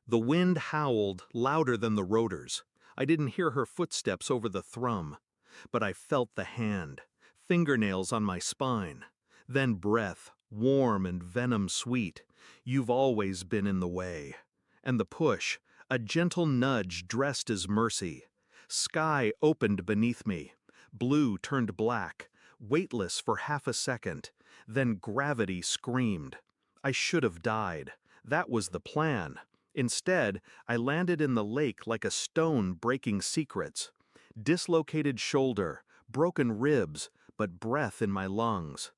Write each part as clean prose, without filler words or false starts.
The wind howled louder than the rotors. I didn't hear her footsteps over the thrum, but I felt the hand, fingernails on my spine. Then breath, warm and venom sweet. You've always been in the way. And the push, a gentle nudge dressed as mercy. Sky opened beneath me. Blue turned black, weightless for half a second. Then gravity screamed. I should have died. That was the plan. Instead, I landed in the lake like a stone breaking secrets. Dislocated shoulder, broken ribs, but breath in my lungs.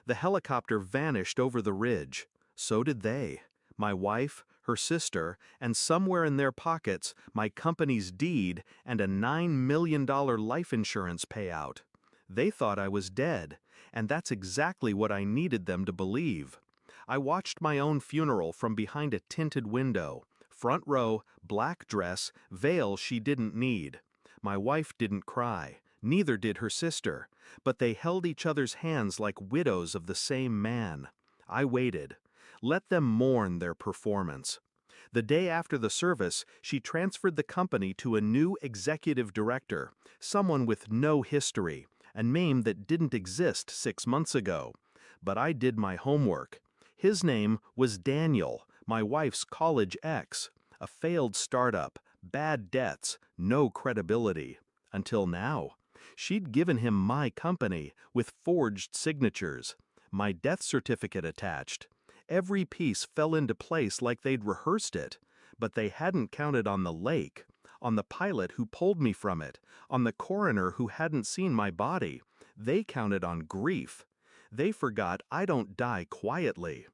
The helicopter vanished over the ridge. So did they. My wife, her sister, and somewhere in their pockets, my company's deed and a $9 million life insurance payout. They thought I was dead, and that's exactly what I needed them to believe. I watched my own funeral from behind a tinted window. Front row, black dress, veil she didn't need. My wife didn't cry, neither did her sister, but they held each other's hands like widows of the same man. I waited. Let them mourn their performance. The day after the service, she transferred the company to a new executive director, someone with no history, a name that didn't exist 6 months ago. But I did my homework. His name was Daniel, my wife's college ex. A failed startup, bad debts, no credibility. Until now. She'd given him my company, with forged signatures. My death certificate attached. Every piece fell into place like they'd rehearsed it. But they hadn't counted on the lake, on the pilot who pulled me from it, on the coroner who hadn't seen my body. They counted on grief. They forgot I don't die quietly.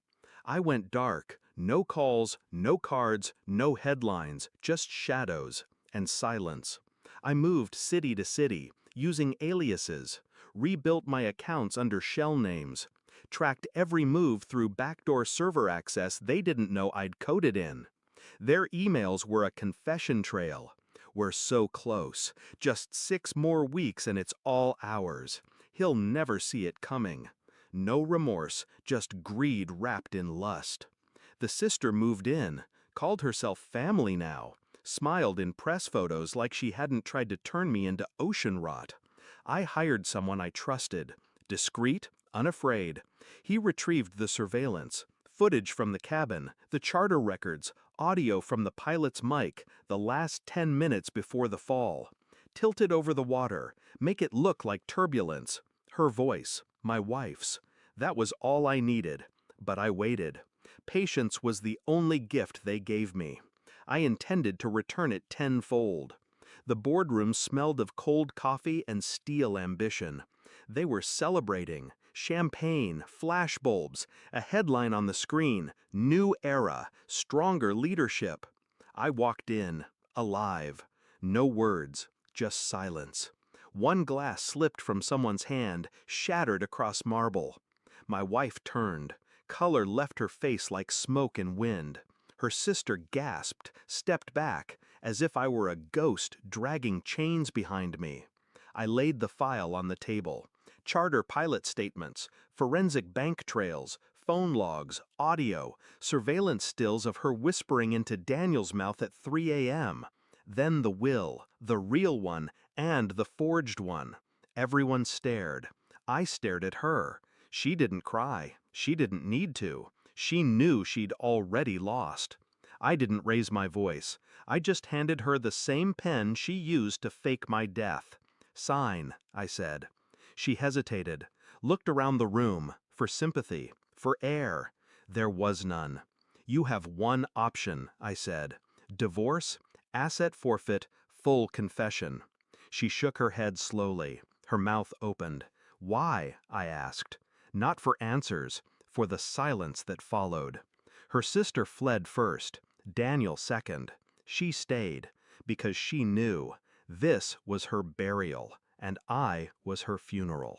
I went dark. No calls, no cards, no headlines, just shadows and silence. I moved city to city, using aliases, rebuilt my accounts under shell names, tracked every move through backdoor server access they didn't know I'd coded in. Their emails were a confession trail. We're so close. Just 6 more weeks and it's all ours. He'll never see it coming. No remorse, just greed wrapped in lust. The sister moved in, called herself family now, smiled in press photos like she hadn't tried to turn me into ocean rot. I hired someone I trusted, discreet, unafraid. He retrieved the surveillance, footage from the cabin, the charter records, audio from the pilot's mic, the last 10 minutes before the fall. Tilt it over the water, make it look like turbulence. Her voice, my wife's. That was all I needed, but I waited. Patience was the only gift they gave me. I intended to return it tenfold. The boardroom smelled of cold coffee and steel ambition. They were celebrating. Champagne, flashbulbs, a headline on the screen, new era, stronger leadership. I walked in, alive. No words, just silence. One glass slipped from someone's hand, shattered across marble. My wife turned. Color left her face like smoke and wind. Her sister gasped, stepped back, as if I were a ghost dragging chains behind me. I laid the file on the table. Charter pilot statements, forensic bank trails, phone logs, audio, surveillance stills of her whispering into Daniel's mouth at 3 a.m. Then the will, the real one, and the forged one. Everyone stared. I stared at her. She didn't cry. She didn't need to. She knew she'd already lost. I didn't raise my voice. I just handed her the same pen she used to fake my death. Sign, I said. She hesitated, looked around the room, for sympathy, for air. There was none. You have one option, I said. Divorce, asset forfeit, full confession. She shook her head slowly. Her mouth opened. Why? I asked. Not for answers, for the silence that followed. Her sister fled first, Daniel second. She stayed, because she knew this was her burial, and I was her funeral.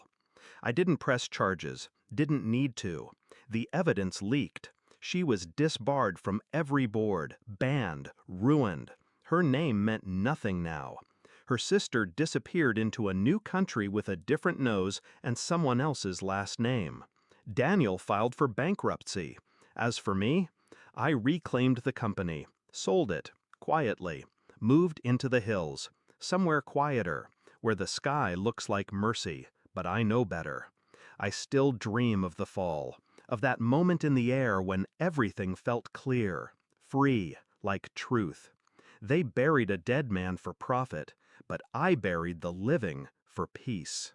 I didn't press charges, didn't need to. The evidence leaked. She was disbarred from every board, banned, ruined. Her name meant nothing now. Her sister disappeared into a new country with a different nose and someone else's last name. Daniel filed for bankruptcy. As for me, I reclaimed the company, Sold it, quietly, moved into the hills, somewhere quieter, where the sky looks like mercy, but I know better. I still dream of the fall, of that moment in the air when everything felt clear, free, like truth. They buried a dead man for profit, but I buried the living for peace.